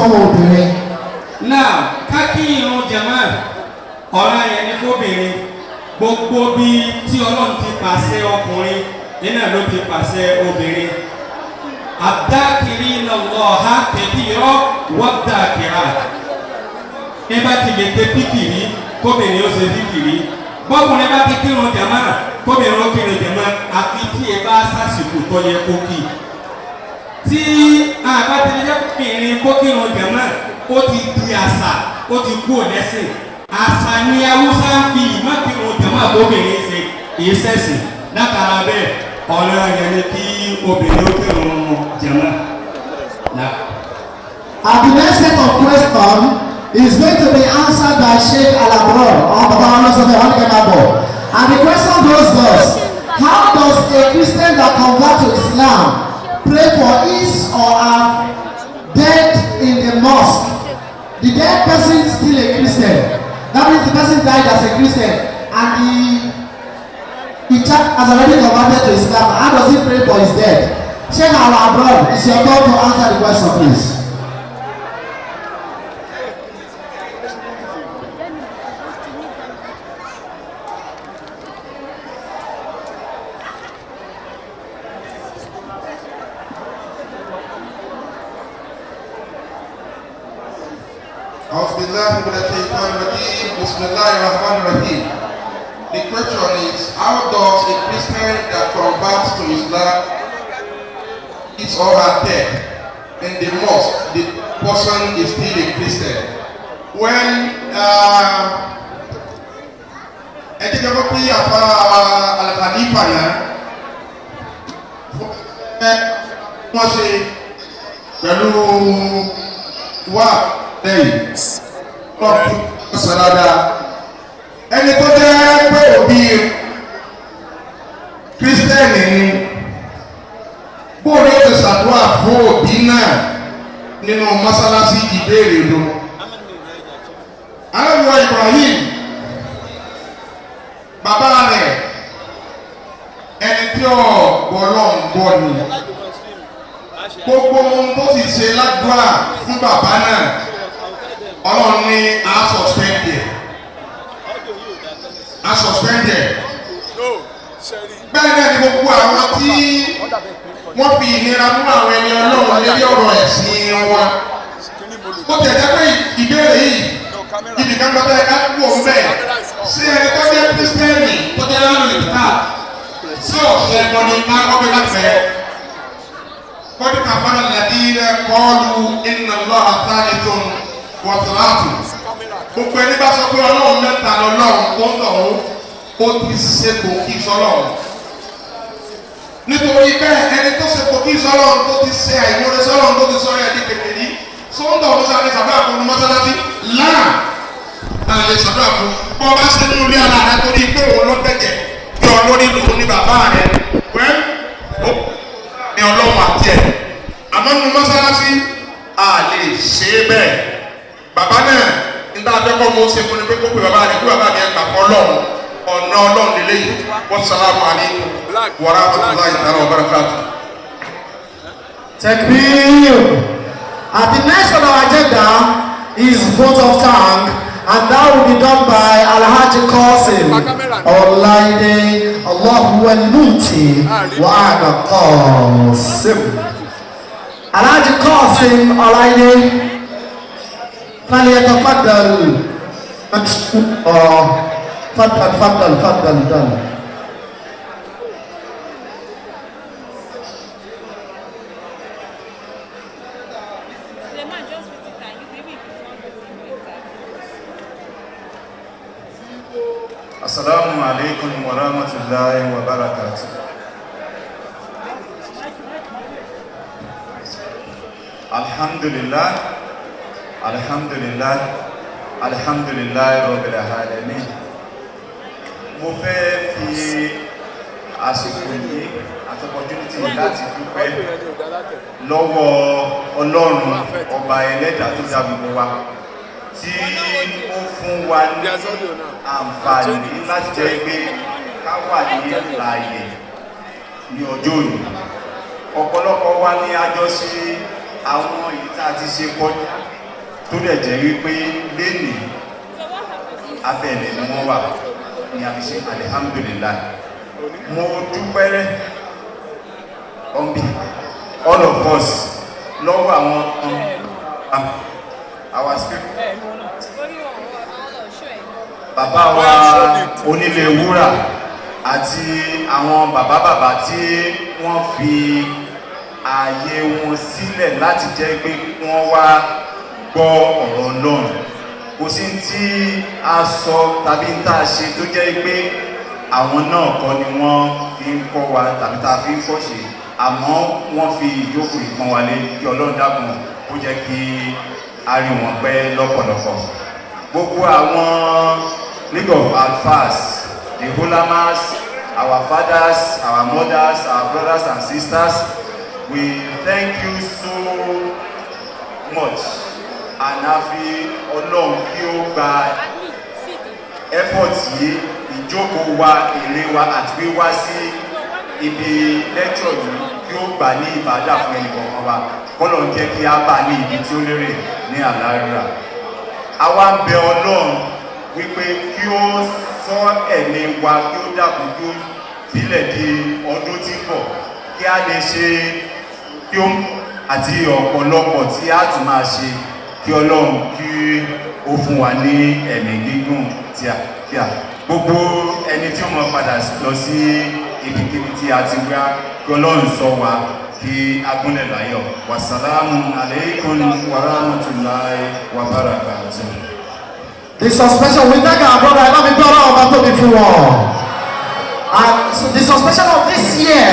fọ́mọ obìnrin. Now ká kí irun jàmá ọ̀ràn yẹn ní fóbìnrin gbogbo bí tí Ọlọ́run ti pàṣẹ ọkùnrin nínú ló ti pàṣẹ obìnrin. Àdákìrí Allaha kabira wad-dakirat. Ẹ bá ti lè tẹ píkìrí kóbìnrin ó ṣe píkìrí. Bọ́kùnrin bá ti kírun jàmá kóbìnrin ó kírun jàmá àfi tí ẹ bá sásìkò tó yẹ kó kí. Tí àbátẹ̀lẹ́jẹ́ kóbìnrin kó kírun jàmá ó ti di àṣà ó ti kú lẹ́sìn. Àṣà ni Haúsá fi ìmọ̀kírun jàmá kóbìnrin ṣe ìṣẹ̀sìn látara bẹ́ẹ̀ ọ̀rọ̀ yẹn ni kí obìnrin ó kírun jàmá. The next set of questions is going to be answered by Sheikh Al-Abrar on the balance of the Holy. And the question goes thus: how does a Christian that converts to Islam pray for his or her dead in the mosque? The dead person is still a Christian. That means the person died as a Christian and the church has already converted to Islam. How does he pray for his dead? Sheikh Al-Abrar, it's your turn to answer the question, please. The question is, how does a Christian that converts to Islam is or her dead in the mosque, the person is still a Christian? When I think about Al-Afrikiy wọ́n ṣe pẹ̀lú wà lẹ́yìn lọ́pù sọ̀rọ̀dá ẹni tó jẹ́ pé òbí kírísítẹ́nì ni bóòrò ti ṣàdúrà fún òbí náà nínú mọ́sálásí ìbéèrè lọ. Aláwọ̀ Ibrahim bàbá rẹ̀ ẹni tí ó gbọ́lọ́ ń gbọ́ ni gbogbo ohun tó sì ṣe ládùúrà fún bàbá náà Ọlọ́run ní a suspended bẹ́ẹ̀ náà ni gbogbo àwọn tí wọ́n fi ìnira mú àwọn ẹni Ọlọ́run lórí ọ̀rọ̀ ẹ̀sìn wọn. Bó ti ẹ̀jẹ̀ pé ìbéèrè yìí ibi kan gbọ́dọ̀ ẹ̀ka kú òun bẹ́ẹ̀ sí ẹni tó jẹ́ kírísítẹ́nì tó jẹ́ lánàá ìta sí ọ̀sẹ̀ ẹ̀gbọ́n ní ká ọ̀gbẹ́ láti fẹ́. Kọ́dí kàfàrà lẹ́dínlẹ̀ kọ́ọ̀lù inna Allaha thalithun wa thalathuh. Gbogbo ẹni bá sọ pé Ọlọ́run mẹ́ta lọ́lọ́run tó ń tọ̀ ó ti ṣe kò kí sọ́lọ́run. Nítorí bẹ́ẹ̀ ẹni tó ṣe kò kí sọ́lọ́run tó ti ṣe àìmọ́lé sọ́lọ́run tó ti sọ́rọ̀ ẹ̀dí kékeré sọ́ńdọ̀ ọ̀hún sáré sàbẹ́ àfọ̀nù mọ́sálásí láà àlè sàbẹ́ àfọ̀nù bọ́ bá ṣe ní orí ara rẹ torí pé òun ló tẹ̀jẹ̀ bí ọlọ́rí lòun ní bàbá rẹ wẹ́ ó ní Ọlọ́run àti ẹ̀ àmọ́ nínú mọ́sálásí a lè ṣe é bẹ́ẹ̀ bàbá náà nígbà àjọpọ̀ mo ṣe fún ni pé kó pe bàbá rẹ kí bàbá mi ẹ̀ gbà fọ́ Ọlọ́run ọ̀nà Ọlọ́run lélẹ́yìn wassalamu alaikum wa rahmatullahi ta'ala wa barakatuh. Takbir. The next on our agenda is vote of thank, and that will be done by Al-Hajj Qasim Olaide Allahu al-Muti wa ana Qasim. Al-Hajj Qasim Olaide فليتفضل مشكورا. تفضل دل. Assalamu alaikum wa rahmatullahi wa barakatuh. Alhamdulillah rabbil alamin. Mo fẹ́ fi àsìkò yìí àti opportunity láti dúpẹ́ lọ́wọ́ Ọlọ́run ọba ẹlẹ́dàá tó dá gbogbo wa tí ó fún wa ní àǹfààní láti jẹ́ pé ká wà ní láàyè ní ọjọ́ òní. Ọ̀pọ̀lọpọ̀ wa ní àjọṣe àwọn tá a ti ṣe kọjá tó dẹ̀ jẹ́ wípé lénìí abẹ́lẹ̀ ni wọ́n wà ní àfiṣe alhamdulillah. Mo dúpẹ́ on behalf all of us lọ́wọ́ àwọn our spirit bàbá wa onílé wúrà àti àwọn bàbá tí wọ́n fi ààyè wọn sílẹ̀ láti jẹ́ pé wọ́n wá gbọ́ ọ̀rọ̀ Ọlọ́run. Kò sí tí a sọ tàbí tá a ṣe tó jẹ́ pé àwọn náà kọ́ ni wọ́n fi ń kọ́ wa tàbí tá a fi ń kọ́ṣe, àmọ́ wọ́n fi ìjókòó ìkan wa lé kí Ọlọ́run dákun kó jẹ́ kí a rí wọn pẹ́ lọ́pọ̀lọpọ̀. Gbogbo àwọn League of Alphas, the Ulamas, our fathers, our mothers, our brothers and sisters, we thank you so much. And a fi Ọlọ́run kí ó gba effort yìí, ìjókòó wa, èrè wa àti wíwá sí ibi lecture yìí kí ó gbà ní ìbádà fún ẹnìkọ̀ọ̀kan wa. Kọ́lọ́run jẹ́ kí a bá ní ibi tí ó lérè ní àlàáfíà. Àwa ń bẹ Ọlọ́run wípé kí ó sọ ẹ̀mí wa, kí ó dákun kí ó sílẹ̀ di ọdún tí ń bọ̀, kí a lè ṣe kí ó àti ọ̀pọ̀lọpọ̀ tí a tún máa ṣe, kí Ọlọ́run kí ó fún wa ní ẹ̀mí gígùn tí a gbogbo ẹni tí ó mọ̀ padà lọ sí ibikíbi tí a ti wá, kí Ọlọ́run ṣọ́ wa kí agúnlẹ̀ láyọ̀. Wassalamu alaikum warahmatullahi wabarakatuh. The suspension, we thank our brother, I love you, brother, over to the floor. And so the suspension of this year,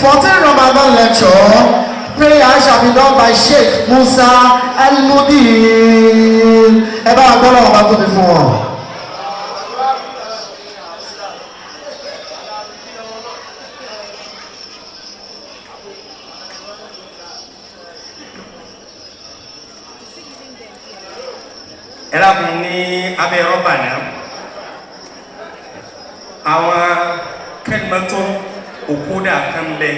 14th Ramadan lecture, prayer shall be done by Sheikh Musa Al-Mudin. Ever our brother, over to the floor. Ẹlákùn ní abẹ́ rọ́bà náà, àwọn kẹ́lìmọ́tò òkúdà kan bẹ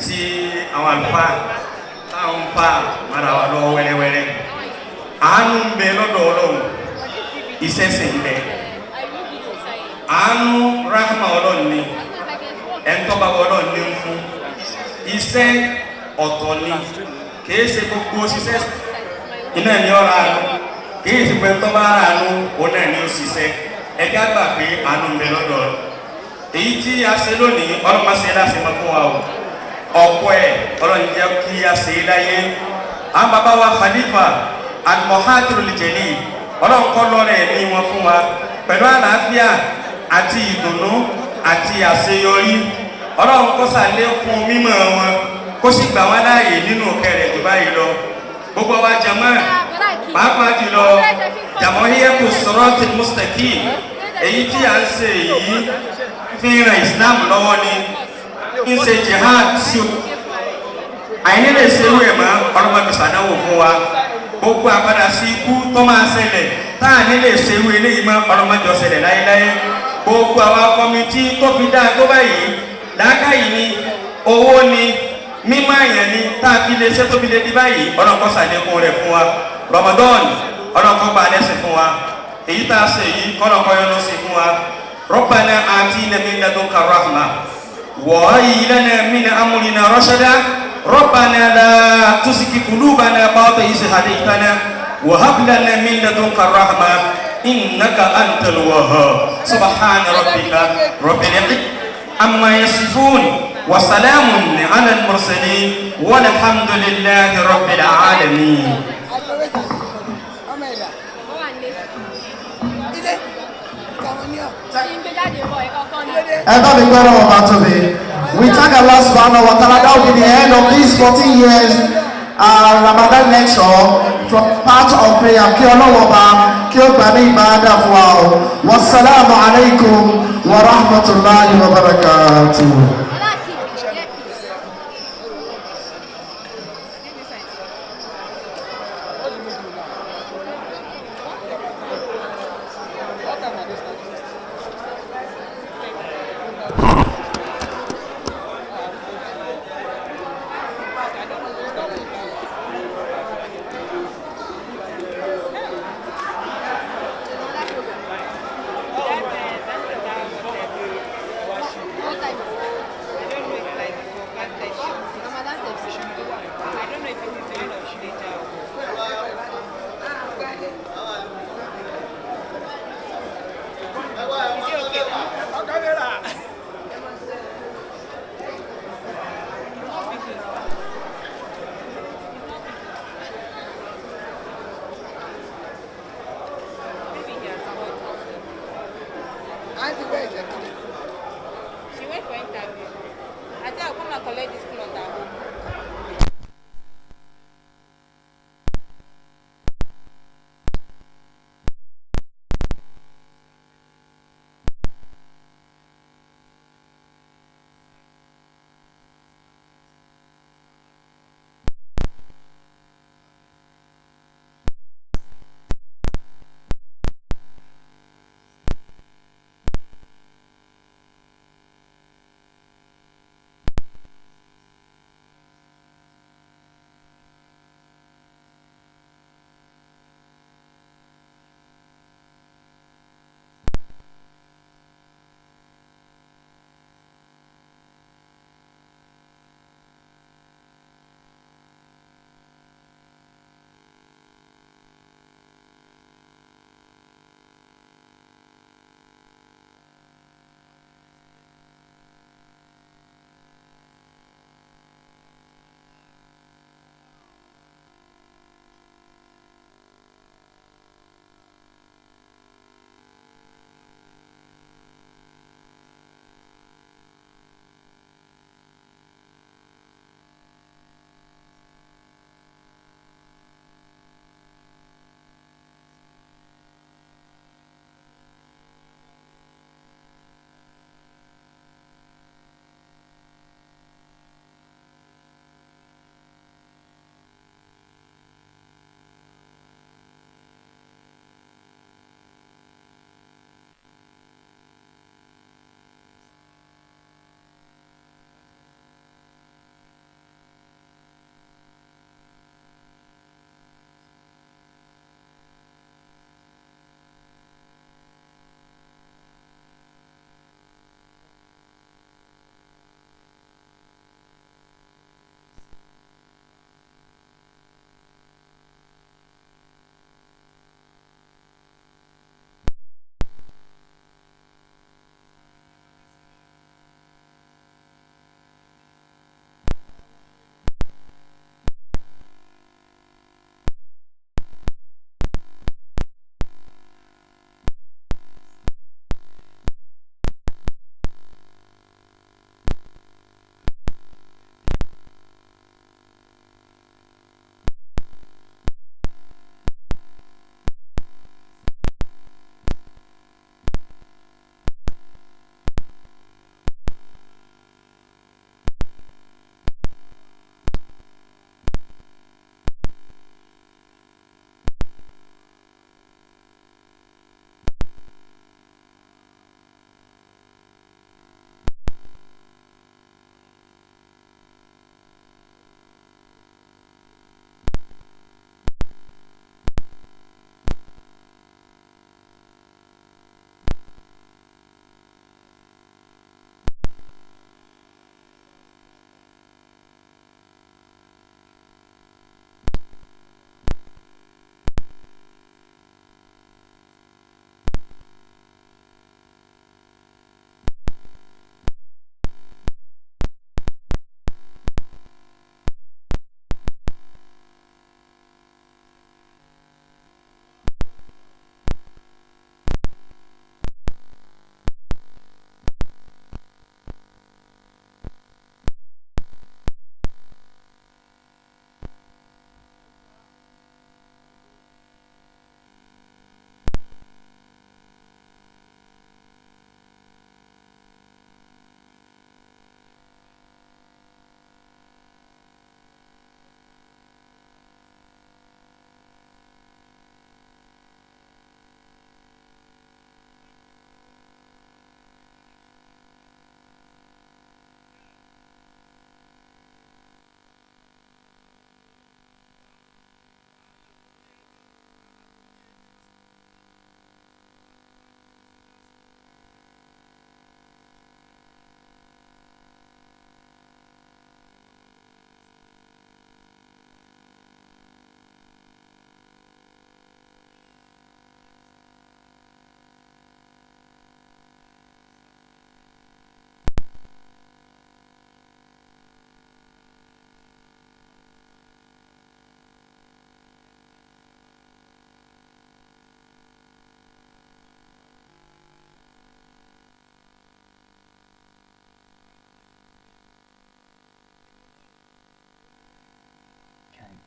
tí àwọn àlùfáà táwọn fà mara wà lọ wẹ́rẹ́wẹ́rẹ́. Àánú ń bẹ lọ́dọ̀ Ọlọ́run, ìṣẹ̀ṣẹ̀ ń bẹ. Àánú rahma Ọlọ́run ni, ẹ̀ńtọ́ba Ọlọ́run ní ń fún. Iṣẹ́ ọ̀tọ̀ ni, kìí ṣe gbogbo ṣiṣẹ́ iná ni ọ̀rọ̀ àánú, kìí ṣe pẹ́ tọ́ba àánú òun náà ni ó ṣiṣẹ́. Ẹjẹ́ àgbà pé àánú ń bẹ lọ́dọ̀. Èyí tí a ṣe lónìí Ọlọ́run ṣe láti mọ fún wa o. Ọ̀pọ̀ ẹ̀ Ọlọ́run jẹ́ kí a ṣe láyé. Àwọn bàbá wa Khalifa al-Muhadirul Jalil, Ọlọ́run kọ́ lọ́rẹ̀ ní wọn fún wa pẹ̀lú àlàáfíà àti ìdùnnú àti àṣeyọrí. Ọlọ́run kó ṣàlékún mímọ́ wọn, kó sì gbà wọ́n láàyè nínú kẹrẹ̀ jù báyìí lọ. Gbogbo wa jàmáà, pàápàá jùlọ Jama'iyatu Siratil Mustaqim, èyí tí a ń ṣe yìí fi ran Islam lọ́wọ́ ni, ń ṣe jihad sí o. Àìní lè ṣe irú ẹ̀ mọ́ ọlọ́mọdé ṣàdánwò fún wa. Gbogbo àpadà sí ikú tó máa ṣẹlẹ̀ táà ní lè ṣe irú eléyìí mọ́ ọlọ́mọdé ọ̀ṣẹlẹ̀ láyéláyé. Gbogbo àwọn kọmitì tó fi dáa tó báyìí, làákàyè ni, owó ni, mímọ́ àyàn ni, táà fi lè ṣe tó fi lè di báyìí, ọlọ́kọ́ ṣàlékún rẹ̀ fún wa. Ramadan ọlọ́kọ́ gba lẹ́sìn fún wa. Èyí tá a ṣe yìí kọ́lọ́kọ́ yọ lọ́sìn fún wa. Rabbana atina min ladunka rahma wa hayyi lana min amrina rashada. Rabbana la tuzigh qulubana ba'da idh hadaytana wa hab lana min ladunka rahma innaka antal wahhab. Subhana rabbika rabbil izzati amma yasifun wa salamun ala al-mursalin walhamdulillahi rabbil alamin. We thank Allah subhanahu wa ta'ala. That will be the end of this 14 years Ramadan lecture from part of prayer. Kí Ọlọ́run bá kí ó gbà ní ìbádà fún wa o. Wassalamu alaikum wa rahmatullahi wa barakatuh.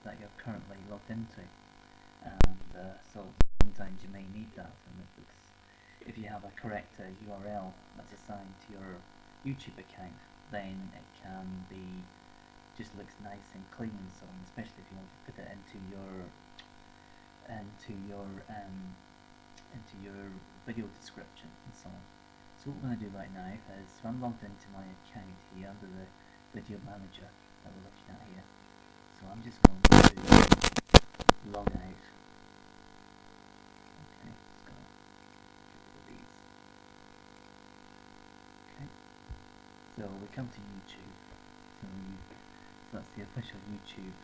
that you're currently logged into, and so sometimes you may need that, and if you have a correct URL that's assigned to your YouTube account, then it can be just looks nice and clean and so on, especially if you want to put it into your video description and so on. So what we're going to do right now is, so I'm logged into my account here under the video manager that we're looking at here. So I'm just going to log out. Okay, let's go get rid of these. Okay, so we come to YouTube. So that's the official YouTube.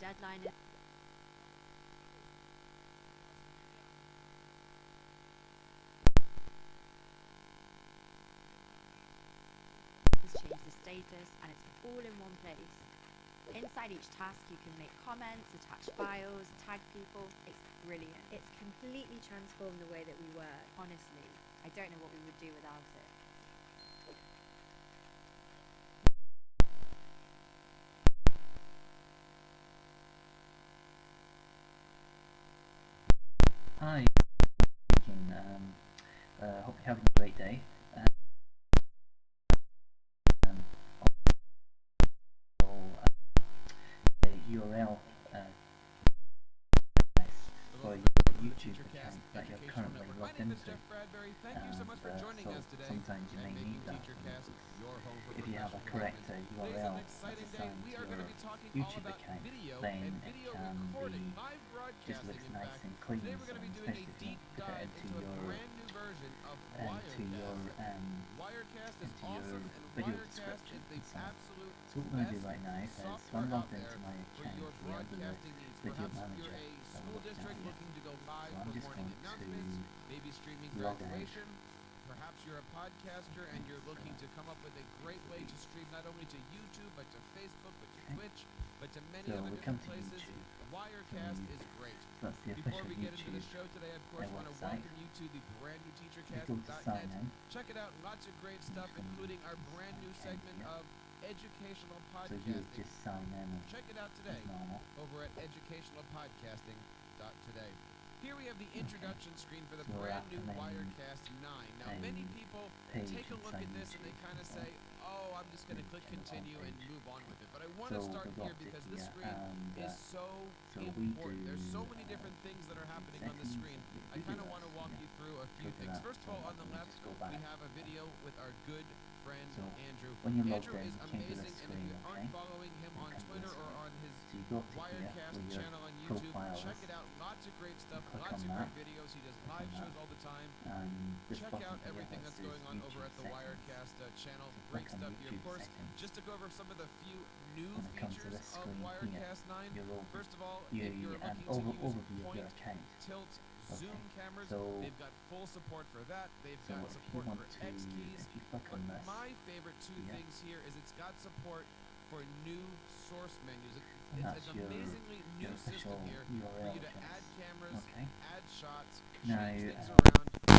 deadline is. Change the status, and it's all in one place. Inside each task you can make comments, attach files, tag people. It's brilliant. It's completely transformed the way that we work. Honestly, I don't know what we would do without it. Hi, speaking. Hope you're having a great day. URL for your YouTube account that you're currently logged into. to. Thank you so much for joining So us today. sometimes you may need that. If you have a correct URL that's assigned to your YouTube account, then it can be just looks nice and clean. So especially if you put it into your video description and so on. So what we're going to do right now is when I'm logged into my account here under the video manager that we're looking at here. So I'm just going to log out. Perhaps you're a podcaster and you're looking to come up with a great way to stream not only to YouTube, but to Facebook, but to Twitch, but to many other different places. Wirecast is great. So that's the Before official we get into the YouTube show today, of course, I want to website. welcome you to the brand new Go to TeacherCast.net. sign in. Check it out, lots of great stuff, including our brand new segment of educational So you podcasting. just sign in Check it out today as normal. over at educationalpodcasting.today. Here we have the introduction screen for the So brand after new main Wirecast 9. Now, many people page take a look at inside this and they YouTube, kind of so say, oh, I'm just going to click channel continue and homepage. move on with it. But I want to So start we've here got because it this here, screen and, is so we important. There's so do, many different things that are happening on the settings, screen. I we kind do of want to this, walk yeah. you through a few Look at things. that, First of all, so on the let me left, just go we back. have a video with our good friend So Andrew. when you're logged Andrew in, is you came to amazing, this and if screen, you okay? aren't following him on Come to Twitter this or one. on his So you go up to here Wirecast where your channel on YouTube, profile check is. it out. Lots of great stuff, Click lots on of great that. videos. He does Click on live that. shows all the time. And this Check button out here everything that that's says going on over YouTube at the settings. Wirecast channel. So Great click on stuff here. Of YouTube course, settings. just to go over some of the few new When it comes to features this of screen here, Wirecast 9. your First of all, you if you're an looking to use overview of point, your account. tilt, Okay. zoom cameras, So they've got full support for that. They've So got if you support want for to, X keys. if you click on this, My favorite two Yeah. things here is it's got support for new source menus. and It's that's an your amazingly new official system here for URL you to address. add cameras, Okay. add shots, Now, change things uh, around, and I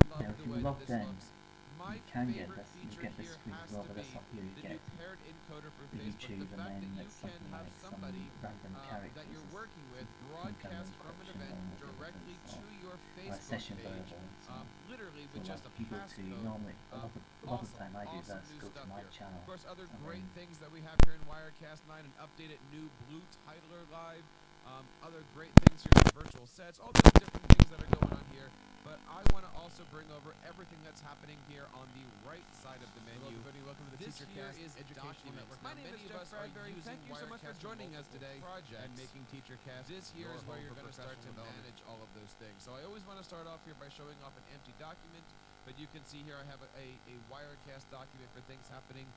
love now if the you way that logged this in, looks. My you can get favorite this. You feature get this here screen has as well, to but be this up here you the get new paired encoder for the Facebook. YouTube, The and fact then that you it's can something have like some somebody random characters that you're working with some kind of broadcast from an encryption event or whatever directly it's to called, your or a Facebook session page, variable and so on. literally So with like just a if you go to passcode. normally a lot of the time I do awesome this, new go to stuff my here. channel. Of course, other and great then things that we have here in Wirecast 9, an updated new blue titler live, other great things here, virtual sets, all those different things that are going on here. But I want to also bring over everything that's happening here on the right side of the menu. Hello everybody, welcome to the This here TeacherCast is Educational Documents. Network. My Now, name many is of Jeff us are Bradbury. using Thank you so much for Wirecast joining us multiple today projects and making TeacherCast This here your is where home you're for going to start to professional development. manage all of those things. So I always want to start off here by showing off an empty document, but you can see here I have a Wirecast document for things happening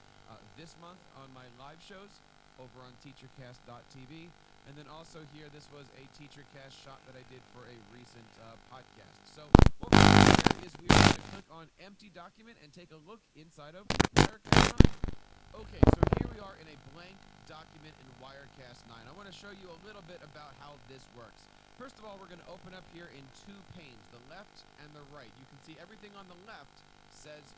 this month on my live shows over on teachercast.tv. And then also here, this was a TeacherCast shot that I did for a recent podcast. So what we're going to do here is we are going to click on empty document and take a look inside of Wirecast 9. Okay, so here we are in a blank document in Wirecast 9. I want to show you a little bit about how this works. First of all, we're going to open up here in two panes, the left and the right. You can see everything on the left says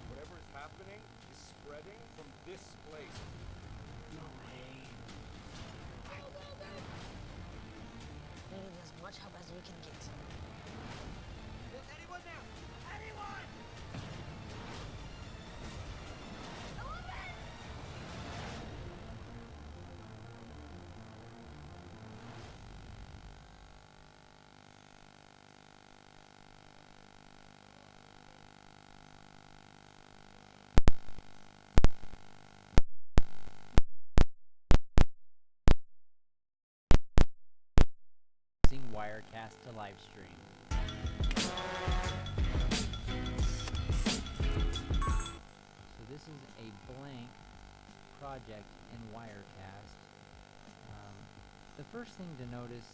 Whatever is happening is spreading from this place. Maybe there's one much help as we can get. Is anyone there? Anyone? Using Wirecast to live stream. So this is a blank project in Wirecast. The first thing to notice,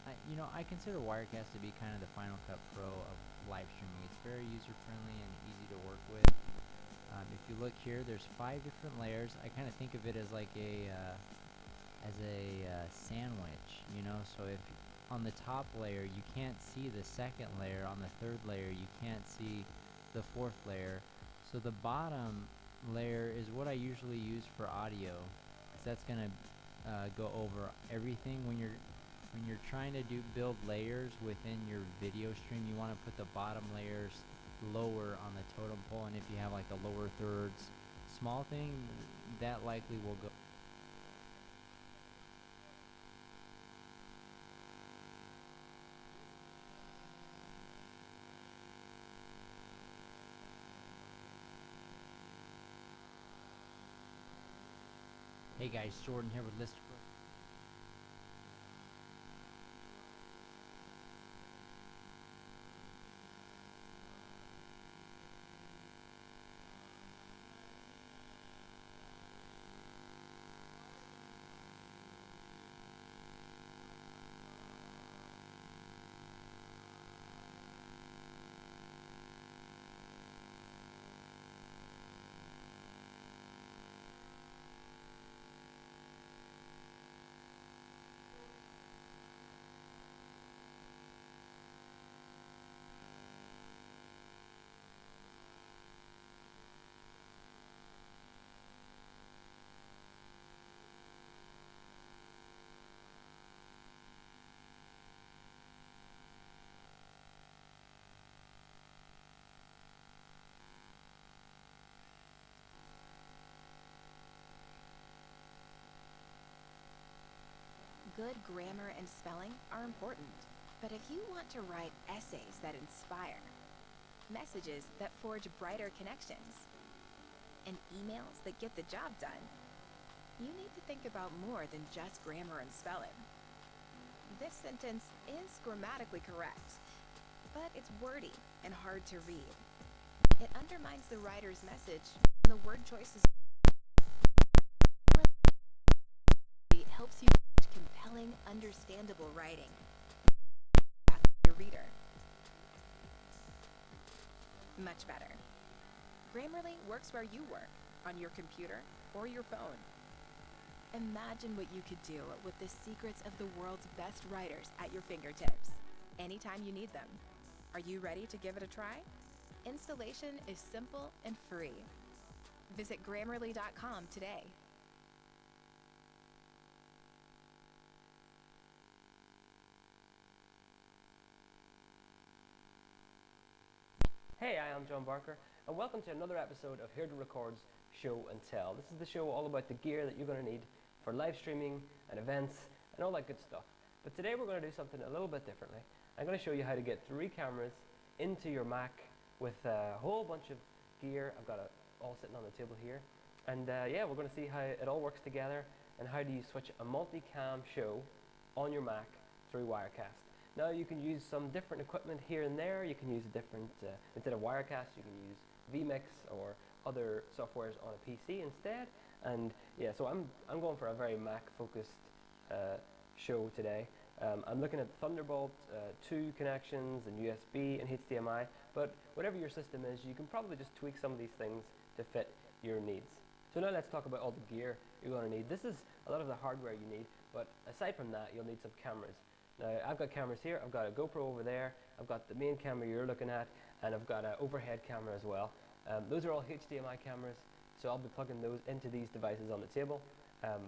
I consider Wirecast to be kind of the Final Cut Pro of live streaming. It's very user-friendly and easy to work with. If you look here, there's 5 different layers. I kind of think of it as like a sandwich, so if on the top layer you can't see the second layer, on the third layer you can't see the fourth layer. So the bottom layer is what I usually use for audio, because that's gonna go over everything. When you're trying to build layers within your video stream, you want to put the bottom layers lower on the totem pole, and if you have like a lower thirds small thing, that likely will go. Hey guys, Jordan here with List Pro. Good grammar and spelling are important, but if you want to write essays that inspire, messages that forge brighter connections, and emails that get the job done, you need to think about more than just grammar and spelling. This sentence is grammatically correct, but it's wordy and hard to read. It undermines the writer's message, and the word choices helps you write compelling, understandable writing. Your reader. Much better. Grammarly works where you work, on your computer or your phone. Imagine what you could do with the secrets of the world's best writers at your fingertips, anytime you need them. Are you ready to give it a try? Installation is simple and free. Visit Grammarly.com today. Hey, I'm John Barker, and welcome to another episode of Here to Record's Show and Tell. This is the show all about the gear that you're going to need for live streaming and events and all that good stuff. But today we're going to do something a little bit differently. I'm going to show you how to get 3 cameras into your Mac with a whole bunch of gear. I've got it all sitting on the table here. And yeah, we're going to see how it all works together and how do you switch a multi-cam show on your Mac through Wirecast. Now you can use some different equipment here and there. You can use a different, instead of Wirecast, you can use vMix or other softwares on a PC instead. And yeah, so I'm going for a very Mac-focused show today. I'm looking at Thunderbolt 2 connections and USB and HDMI, but whatever your system is, you can probably just tweak some of these things to fit your needs. So now let's talk about all the gear you're going to need. This is a lot of the hardware you need, but aside from that, you'll need some cameras. Now, I've got cameras here. I've got a GoPro over there. I've got the main camera you're looking at, and I've got an overhead camera as well. Those are all HDMI cameras, so I'll be plugging those into these devices on the table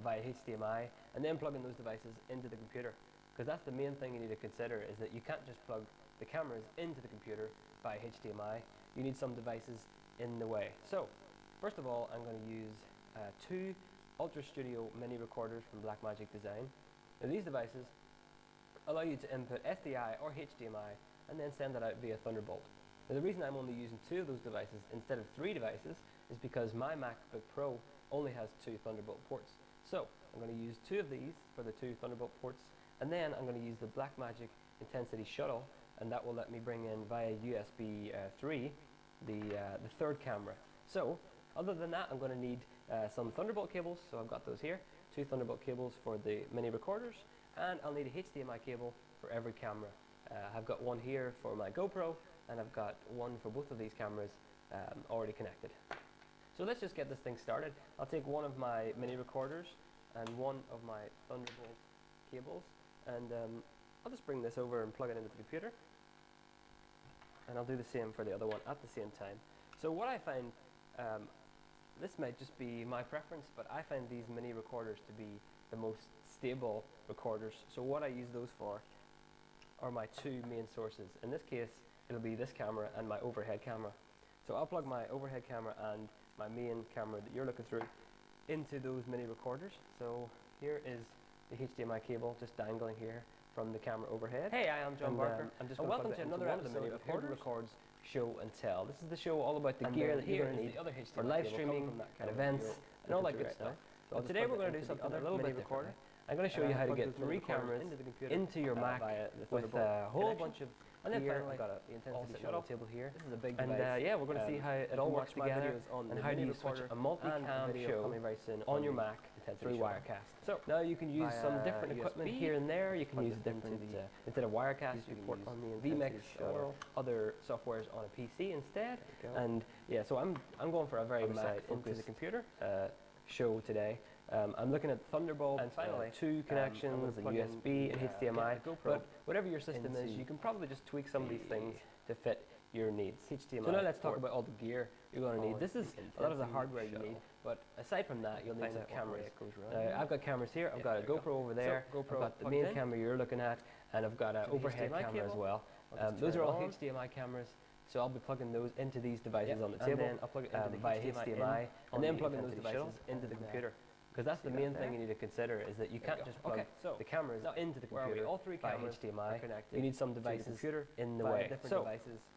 via HDMI, and then plugging those devices into the computer. because that's the main thing you need to consider, is that you can't just plug the cameras into the computer by HDMI. You need some devices in the way. So first of all, I'm going to use two Ultra Studio mini recorders from Blackmagic Design. Now these devices allow you to input SDI or HDMI and then send that out via Thunderbolt. Now the reason I'm only using two of those devices instead of three devices is because my MacBook Pro only has two Thunderbolt ports. So I'm going to use two of these for the two Thunderbolt ports, and then I'm going to use the Blackmagic Intensity Shuttle, and that will let me bring in via USB 3 the third camera. So other than that, I'm going to need some Thunderbolt cables, so I've got those here, two Thunderbolt cables for the mini recorders, and I'll need a HDMI cable for every camera. I've got one here for my GoPro, and I've got one for both of these cameras already connected. So let's just get this thing started. I'll take one of my mini recorders and one of my Thunderbolt cables, and I'll just bring this over and plug it into the computer, and I'll do the same for the other one at the same time. So what I find, this might just be my preference, but I find these mini recorders to be the most stable recorders. So what I use those for are my two main sources. In this case, it'll be this camera and my overhead camera. So I'll plug my overhead camera and my main camera that you're looking through into those mini recorders. So here is the HDMI cable just dangling here from the camera overhead. Hey, I'm John Barker. I'm just welcome to another episode of Here to Records Show and Tell. This is the show all about the gear that you're going to need for live streaming and events and all that good stuff. So today we're going to do something a little bit different. I'm going to show you how to get three cameras into your Mac with a whole bunch of gear. I've got the intensity shuttle table here. This is a big device. And yeah, we're going to see how it all works together and how do you switch a multi-cam show on your Mac through Wirecast. So now you can use some different equipment here and there. You can use different, instead of Wirecast, you can port on the vMix or other softwares on a PC instead. And yeah, so I'm going for a very Mac-focused computer show today. I'm looking at Thunderbolt, and finally two connections, a USB and HDMI, but whatever your system is, you can probably just tweak some of these things to fit your needs. HDMI. So now let's talk about all the gear you're going to need. This is a lot of the hardware you need, but aside from that, you'll need some cameras. I've got cameras here, I've got a GoPro over there, I've got the main camera you're looking at, and I've got an overhead camera as well. Those are all HDMI cameras. So I'll be plugging those into these devices on the table, and then I'll plug it into via HDMI, and then plugging those devices into the computer. Because that's the main thing you need to consider, is that you can't just plug the cameras into the computer all three by HDMI. You need some devices in the way. So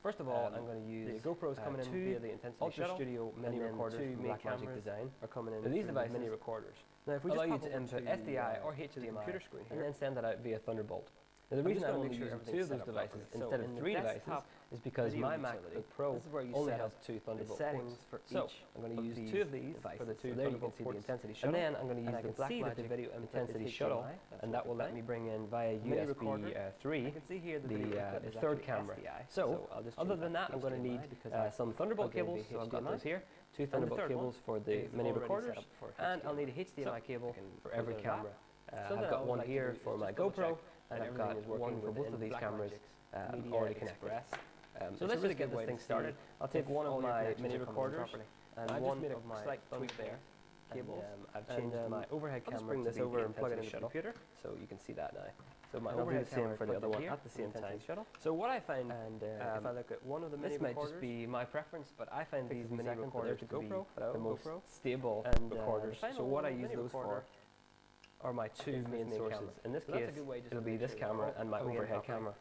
first of all, I'm going to use the GoPros coming in via the Intensity Shuttle Studio mini recorders from Blackmagic Design are coming in. These devices mini recorders. Now if we allow you to input SDI or HDMI and then send that out via Thunderbolt. Now the reason I'm only using two of those devices instead of three devices is because my MacBook Pro only has two Thunderbolt ports. So I'm going to use two of these for the two Thunderbolt ports, and then I'm going to use the Blackmagic Video Intensity Shuttle, and that will let me bring in via USB 3 the third camera. So other than that, I'm going to need some Thunderbolt cables. So I've got those here, two Thunderbolt cables for the mini recorders, and I'll need a HDMI cable for every camera. I've got one here for my GoPro, and I've got one for both of these cameras already connected. So let's just get this thing started. I'll take one of my mini recorders and one of my slight tweak there cables. I've changed my overhead camera. I'll just bring this over and plug it into the computer, so you can see that now. So my overhead camera for the other one at the same time. So what I find, and if I look at one of the mini recorders, this might just be my preference, but I find these mini recorders to be the most stable recorders. So what I use those for are my two main sources. In this case, it'll be this camera and my overhead camera.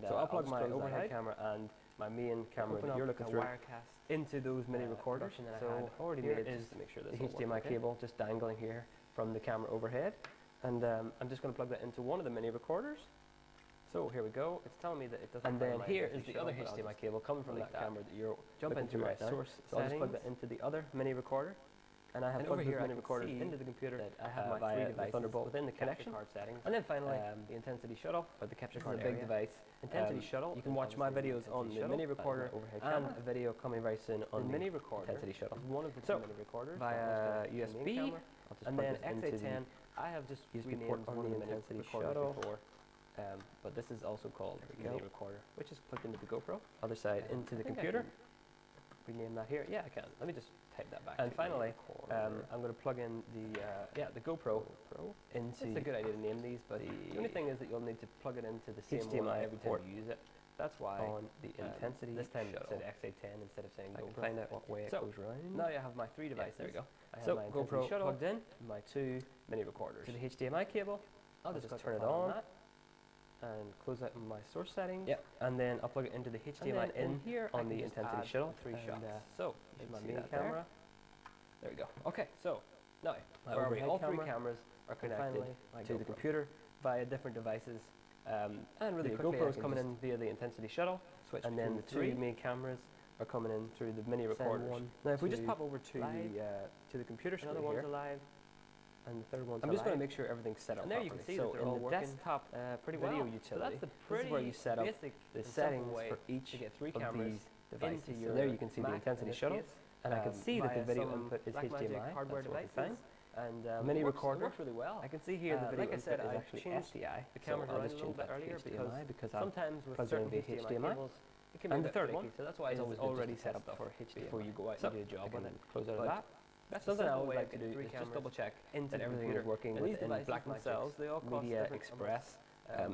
So I'll plug my overhead camera and my main camera that you're looking through into those mini recorders. So here is the HDMI cable just dangling here from the camera overhead, and I'm just going to plug that into one of the mini recorders. So here we go. It's telling me that it doesn't. And then here is the other HDMI cable coming from that camera that you're looking through right now. So I'll just plug that into the other mini recorder. And I have plugged those mini recorders into the computer that I have my three devices Thunderbolt within the connection card settings. And then finally, the Intensity Shuttle, or the capture card big device. Intensity Shuttle. You can watch my videos on the mini recorder and a video coming very soon on the mini recorder. Intensity Shuttle. One of the two mini recorders via USB, and then XA10. I have just renamed one of the Intensity Shuttle before. But this is also called the mini recorder, which is plugged into the GoPro. Other side into the computer. rename that here? Yeah, I can. Let me just type that back. And finally, I'm going to plug in the GoPro into. It's a good idea to name these, but the only thing is that you'll need to plug it into the same HDMI every time you use it. That's why on the intensity this time it said XA10 instead of saying GoPro. I can find out what way it goes round. Now I have my 3 devices. There we go. I have my GoPro plugged in, my 2 mini recorders. To the HDMI cable, I'll just turn it on and close out my source settings. Yep. And then I'll plug it into the HDMI in here on the intensity shuttle. 3 shots. So here's my main camera. There we go. Okay, so now all 3 cameras are connected to the computer via different devices. And really, the GoPro is coming in via the intensity shuttle, and then the 2 main cameras are coming in through the mini recorders. Now, if we just pop over to the computer screen here, and the third one's I'm just going to make sure everything's set up. And there you can see that they're all working. Desktop video utility. So that's the this is where you set up the settings for each of these devices. So there you can see the intensity shuttle, and I can see that the video input is HDMI. Hardware devices. And mini recorder works really well. I can see here the video like I said, is actually SDI. The camera so I'll just change that earlier because sometimes with certain HDMI cables, it can be and the third one, so that's why it's already set up for HDMI before you go out and do a job and then close out of that. That's something I always like to do is just double check that everything is working within Black themselves. They all Media Express.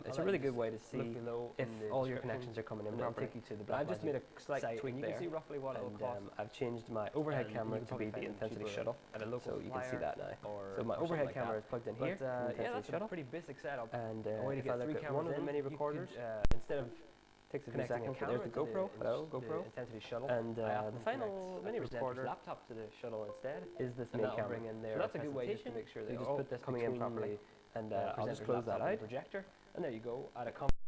It's a really good way to see if all your connections are coming in. I'll take you to the Black. I've just made a slight tweak there. You can see roughly what it'll cost. I've changed my overhead camera to be the intensity shuttle, so you can see that now. So my overhead camera is plugged in here. Yeah, that's a pretty basic setup. And if I look at one of the mini recorders, instead of connecting a camera, there's the GoPro, GoPro, intensity shuttle, and the final mini recorder laptop to the shuttle instead is this main camera. So that's a good way just to make sure that you just put this coming in properly. And I'll just close that out. Projector, and there you go. At a